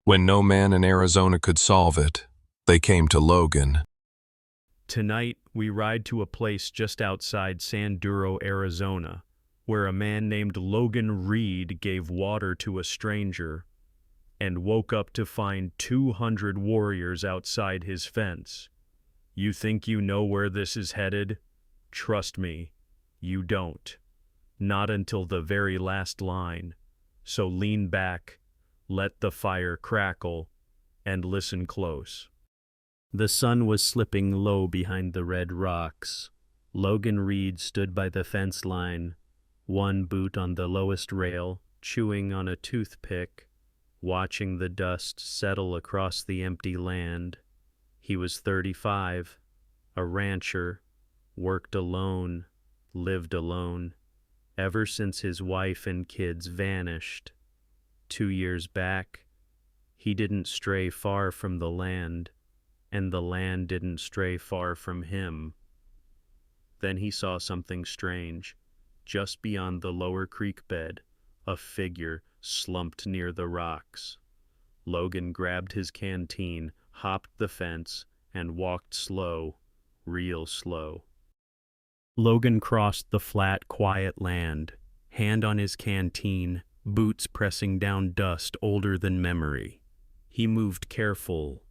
When no man in Arizona could solve it, they came to Logan. Tonight, we ride to a place just outside San Duro, Arizona, where a man named Logan Reed gave water to a stranger and woke up to find 200 warriors outside his fence. You think you know where this is headed? Trust me, you don't. Not until the very last line. So lean back, let the fire crackle, and listen close. The sun was slipping low behind the red rocks. Logan Reed stood by the fence line, one boot on the lowest rail, chewing on a toothpick, watching the dust settle across the empty land. He was 35, a rancher, worked alone, lived alone, ever since his wife and kids vanished. 2 years back, he didn't stray far from the land, and the land didn't stray far from him. Then he saw something strange. Just beyond the lower creek bed, a figure slumped near the rocks. Logan grabbed his canteen, hopped the fence, and walked slow, real slow. Logan crossed the flat, quiet land, hand on his canteen, boots pressing down dust older than memory. He moved careful,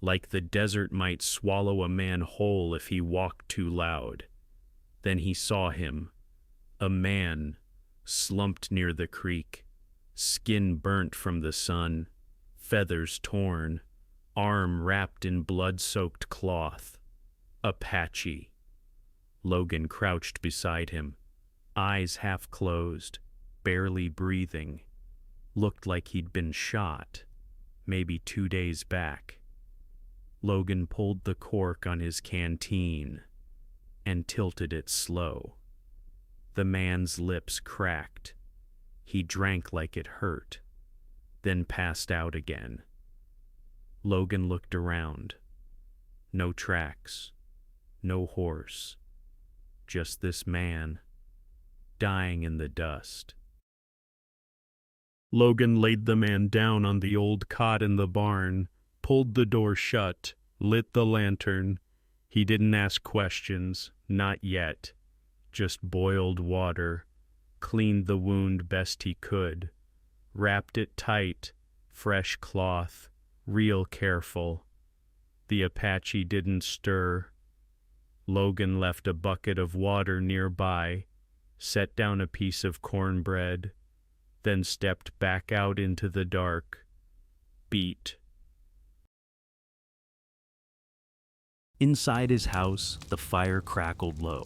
like the desert might swallow a man whole if he walked too loud. Then he saw him, a man, slumped near the creek, skin burnt from the sun, feathers torn, arm wrapped in blood-soaked cloth. Apache. Logan crouched beside him, eyes half closed, barely breathing. Looked like he'd been shot, maybe 2 days back. Logan pulled the cork on his canteen and tilted it slow. The man's lips cracked. He drank like it hurt, then passed out again. Logan looked around. No tracks, no horse, just this man, dying in the dust. Logan laid the man down on the old cot in the barn, pulled the door shut, lit the lantern. He didn't ask questions, not yet. Just boiled water, cleaned the wound best he could, wrapped it tight, fresh cloth, real careful. The Apache didn't stir. Logan left a bucket of water nearby, set down a piece of cornbread, then stepped back out into the dark. Beat. Inside his house, the fire crackled low.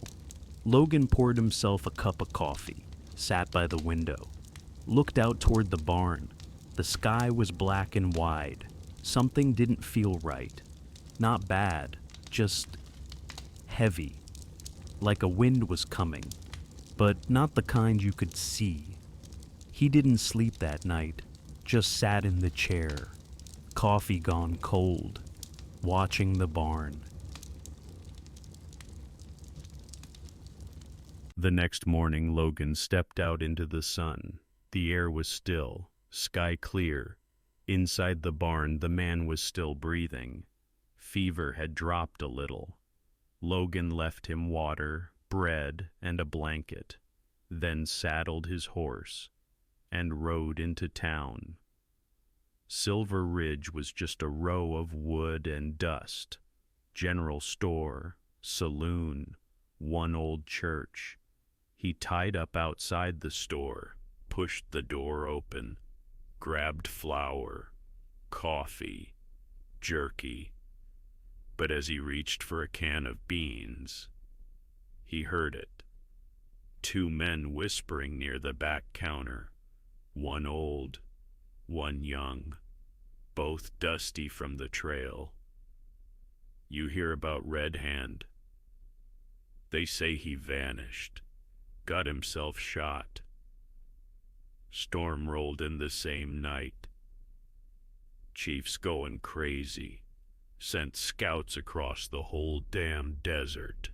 Logan poured himself a cup of coffee, sat by the window, looked out toward the barn. The sky was black and wide. Something didn't feel right. Not bad, just heavy, like a wind was coming, but not the kind you could see. He didn't sleep that night, just sat in the chair, coffee gone cold, watching the barn. The next morning, Logan stepped out into the sun. The air was still, sky clear. Inside the barn, the man was still breathing. Fever had dropped a little. Logan left him water, bread, and a blanket, then saddled his horse and rode into town. Silver Ridge was just a row of wood and dust. General store, saloon, one old church. He tied up outside the store, pushed the door open, grabbed flour, coffee, jerky. But as he reached for a can of beans, he heard it. 2 men whispering near the back counter, one old, one young, both dusty from the trail. You hear about Red Hand? They say he vanished, got himself shot. Storm rolled in the same night. Chief's going crazy. Sent scouts across the whole damn desert.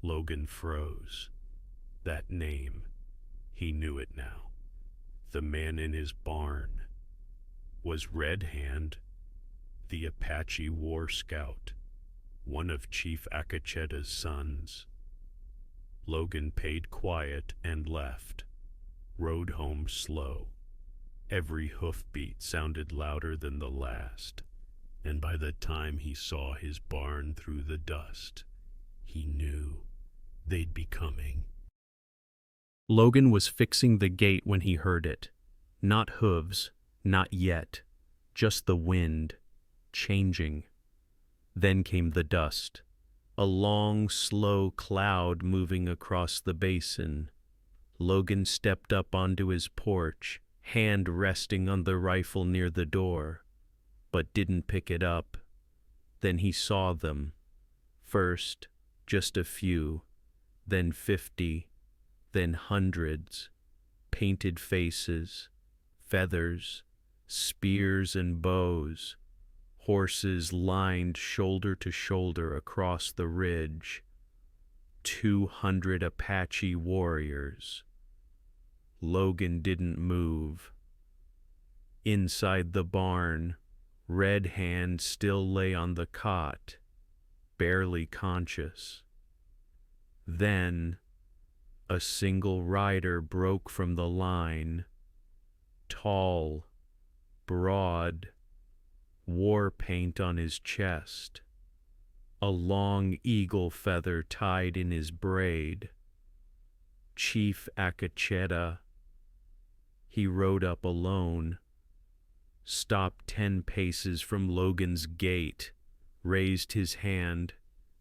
Logan froze. That name, he knew it now. The man in his barn. was Red Hand, the Apache war scout, one of Chief Akacheta's sons. Logan paid quiet and left, rode home slow. Every hoofbeat sounded louder than the last, and by the time he saw his barn through the dust, he knew they'd be coming. Logan was fixing the gate when he heard it. Not hooves, not yet, just the wind, changing. Then came the dust, a long, slow cloud moving across the basin. Logan stepped up onto his porch, hand resting on the rifle near the door, but didn't pick it up. Then he saw them. First, just a few, then 50, then hundreds, painted faces, feathers, spears and bows, horses lined shoulder to shoulder across the ridge. 200 Apache warriors. Logan didn't move. Inside the barn, Red Hand still lay on the cot, barely conscious. Then, a single rider broke from the line, tall, broad, war paint on his chest, a long eagle feather tied in his braid. Chief Akacheta. He rode up alone, stopped 10 paces from Logan's gate, raised his hand.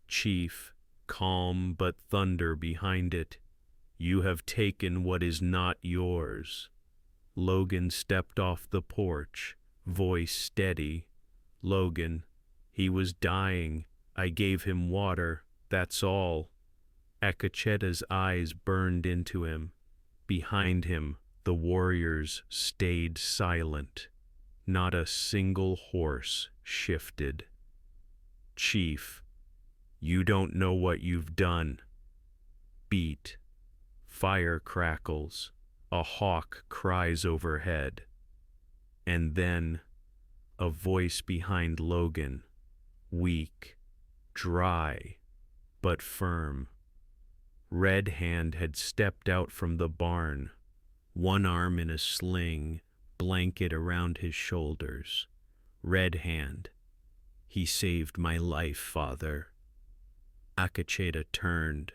Chief, calm but thunder behind it. You have taken what is not yours. Logan stepped off the porch, voice steady. Logan, he was dying. I gave him water, that's all. Akacheta's eyes burned into him. Behind him, the warriors stayed silent. Not a single horse shifted. Chief, you don't know what you've done. Beat. Fire crackles. A hawk cries overhead. And then, a voice behind Logan, weak, dry, but firm. Red Hand had stepped out from the barn, one arm in a sling, blanket around his shoulders. Red Hand, he saved my life, father. Akacheta turned,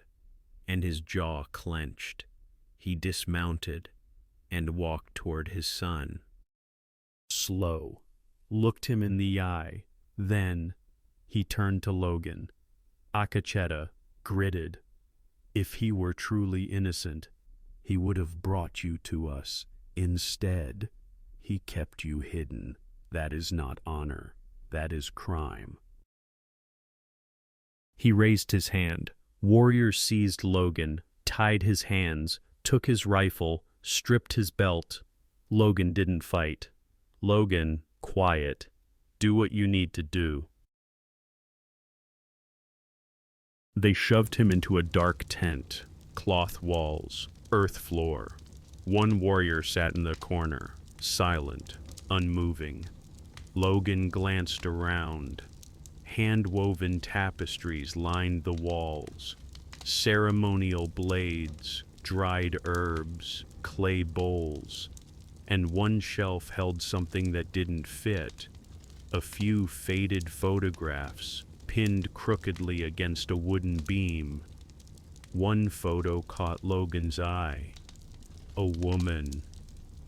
and his jaw clenched. He dismounted and walked toward his son. Slow, looked him in the eye. Then he turned to Logan. Akacheta gritted. If he were truly innocent, he would have brought you to us. Instead, he kept you hidden. That is not honor. That is crime. He raised his hand. Warriors seized Logan, tied his hands, took his rifle, stripped his belt. Logan didn't fight. Logan, quiet. Do what you need to do. They shoved him into a dark tent, cloth walls, earth floor. One warrior sat in the corner, silent, unmoving. Logan glanced around. Hand-woven tapestries lined the walls. Ceremonial blades, dried herbs, clay bowls. And one shelf held something that didn't fit. A few faded photographs, pinned crookedly against a wooden beam. One photo caught Logan's eye. A woman,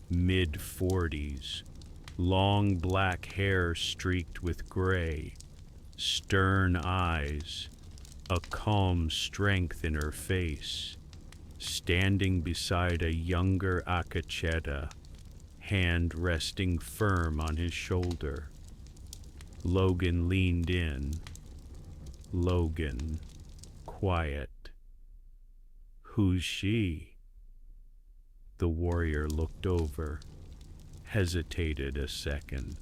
mid-40s, long black hair streaked with gray, stern eyes, a calm strength in her face, standing beside a younger Akacheta, hand resting firm on his shoulder. Logan leaned in. Logan, quiet. Who's she? The warrior looked over, hesitated a second.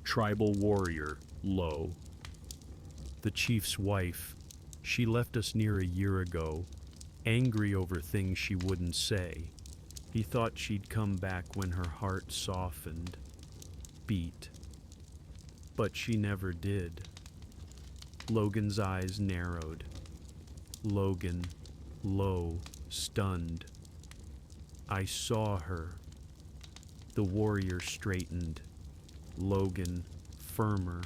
Tribal warrior, low. The chief's wife. She left us near a year ago, angry over things she wouldn't say. He thought she'd come back when her heart softened, beat. But she never did. Logan's eyes narrowed. Logan, low, stunned. I saw her. The warrior straightened. Logan, firmer.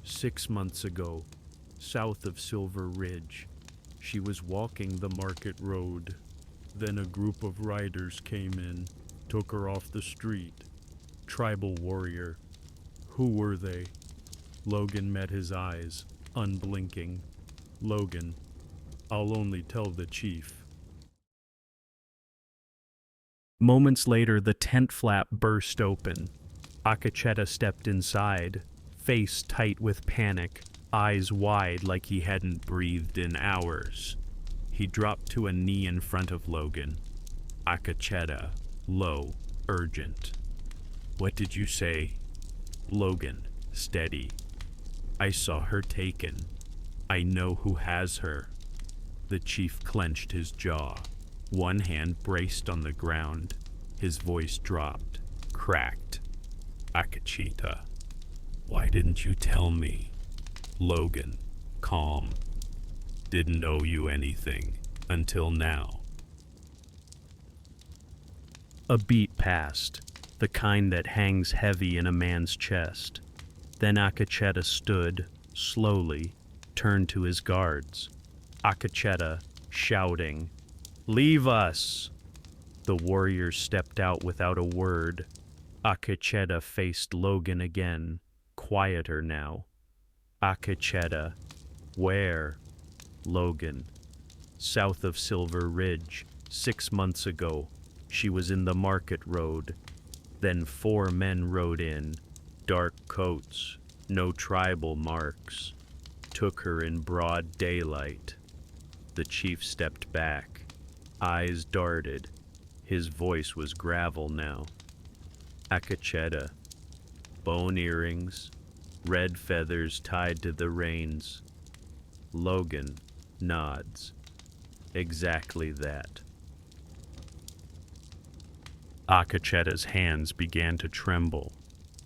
6 months ago, south of Silver Ridge, she was walking the market road. Then a group of riders came in, took her off the street. Tribal warrior. Who were they? Logan met his eyes, unblinking. Logan, I'll only tell the chief. Moments later, the tent flap burst open. Akacheta stepped inside, face tight with panic, eyes wide like he hadn't breathed in hours. He dropped to a knee in front of Logan. Akacheta, low, urgent. What did you say? Logan, steady. I saw her taken. I know who has her. The chief clenched his jaw. One hand braced on the ground. His voice dropped, cracked. Akacheta, why didn't you tell me? Logan, calm. Didn't owe you anything until now. A beat passed, the kind that hangs heavy in a man's chest. Then Akacheta stood, slowly, turned to his guards. Akacheta, shouting, "Leave us!" The warriors stepped out without a word. Akacheta faced Logan again, quieter now. Akacheta, where? Logan, south of Silver Ridge, 6 months ago. She was in the market road. Then 4 men rode in, dark coats, no tribal marks. Took her in broad daylight. The chief stepped back, eyes darted. His voice was gravel now. Akacheta, bone earrings, red feathers tied to the reins. Logan nods. Exactly that. Akacheta's hands began to tremble.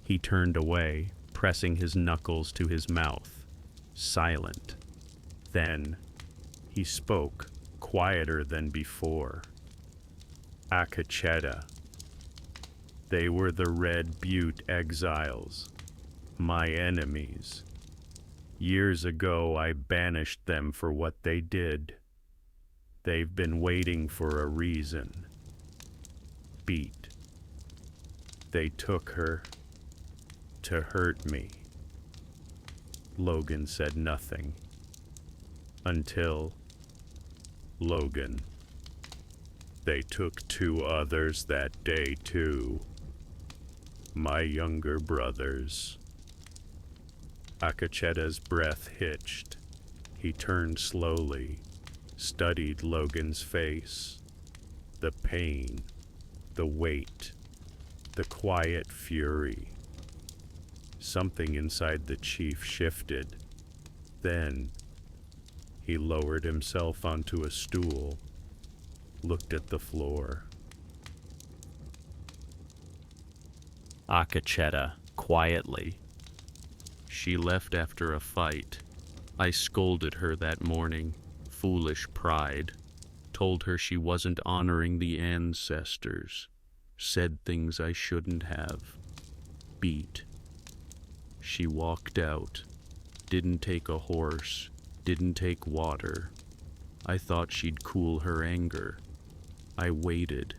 He turned away, pressing his knuckles to his mouth, silent. Then he spoke, quieter than before. Akacheta, they were the Red Butte exiles, my enemies. Years ago I banished them for what they did. They've been waiting for a reason. Beat. They took her to hurt me. Logan said nothing. Until Logan. They took 2 others that day too. My younger brothers. Akacheta's breath hitched. He turned slowly, studied Logan's face. The pain, the weight, the quiet fury. Something inside the chief shifted. Then he lowered himself onto a stool, looked at the floor. Akacheta, quietly. She left after a fight. I scolded her that morning. Foolish pride. Told her she wasn't honoring the ancestors. Said things I shouldn't have. Beat. She walked out. Didn't take a horse. Didn't take water. I thought she'd cool her anger. I waited.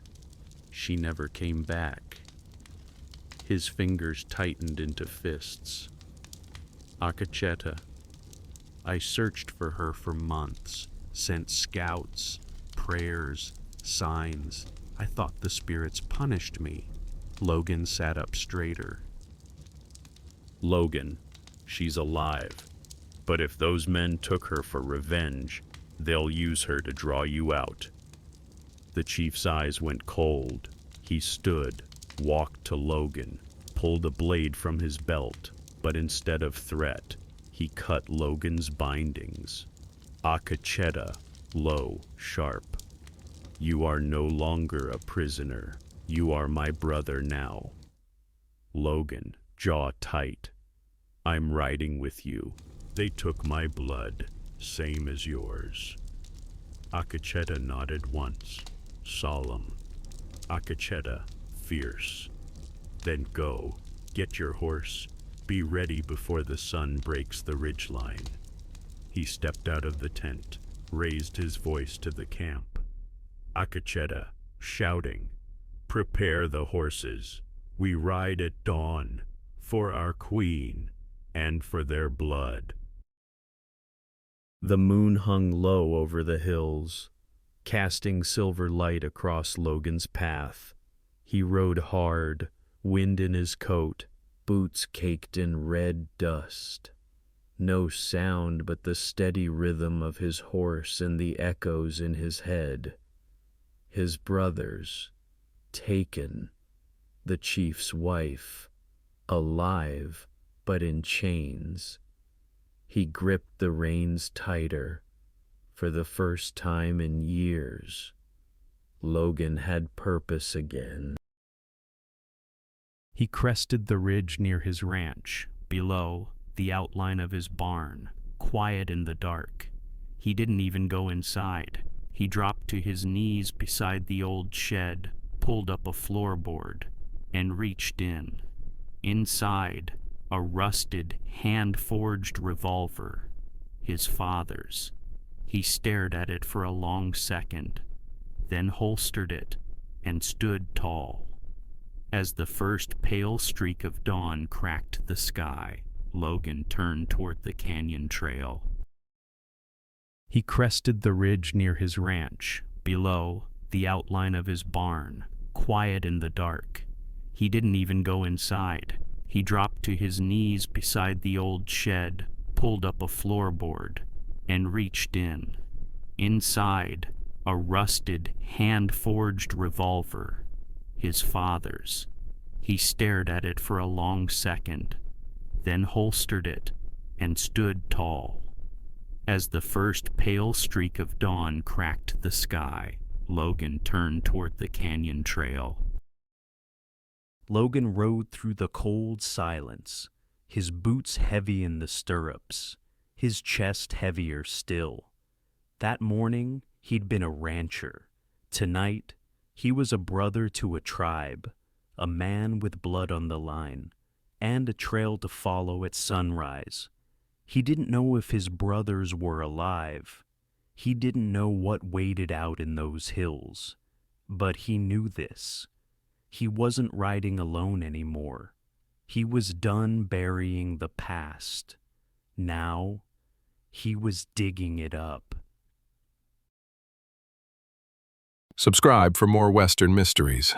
She never came back. His fingers tightened into fists. Akacheta. I searched for her for months, sent scouts, prayers, signs. I thought the spirits punished me. Logan sat up straighter. Logan, she's alive. But if those men took her for revenge, they'll use her to draw you out. The chief's eyes went cold. He stood, walked to Logan, pulled a blade from his belt, but instead of threat, he cut Logan's bindings. Akacheta, low, sharp. You are no longer a prisoner. You are my brother now. Logan, jaw tight. I'm riding with you. They took my blood, same as yours. Akacheta nodded once, solemn. Akacheta, fierce. Then go, get your horse, be ready before the sun breaks the ridgeline. He stepped out of the tent, raised his voice to the camp. Akacheta, shouting, prepare the horses. We ride at dawn, for our queen, and for their blood. The moon hung low over the hills, casting silver light across Logan's path. He rode hard, wind in his coat, boots caked in red dust. No sound but the steady rhythm of his horse and the echoes in his head. His brothers, taken, the chief's wife, alive but in chains. He gripped the reins tighter. For the first time in years, Logan had purpose again. He crested the ridge near his ranch. Below, the outline of his barn, quiet in the dark. He didn't even go inside. He dropped to his knees beside the old shed, pulled up a floorboard, and reached in. Inside, a rusted, hand-forged revolver, his father's. He stared at it for a long second, then holstered it and stood tall. As the first pale streak of dawn cracked the sky, Logan turned toward the canyon trail. He crested the ridge near his ranch. Below, the outline of his barn, quiet in the dark. He didn't even go inside. He dropped to his knees beside the old shed, pulled up a floorboard, and reached in. Inside, a rusted, hand-forged revolver, his father's. He stared at it for a long second, then holstered it and stood tall. As the first pale streak of dawn cracked the sky, Logan turned toward the canyon trail. Logan rode through the cold silence, his boots heavy in the stirrups, his chest heavier still. That morning, he'd been a rancher. Tonight, he was a brother to a tribe, a man with blood on the line, and a trail to follow at sunrise. He didn't know if his brothers were alive. He didn't know what waited out in those hills. But he knew this. He wasn't riding alone anymore. He was done burying the past. Now, he was digging it up. Subscribe for more Western mysteries.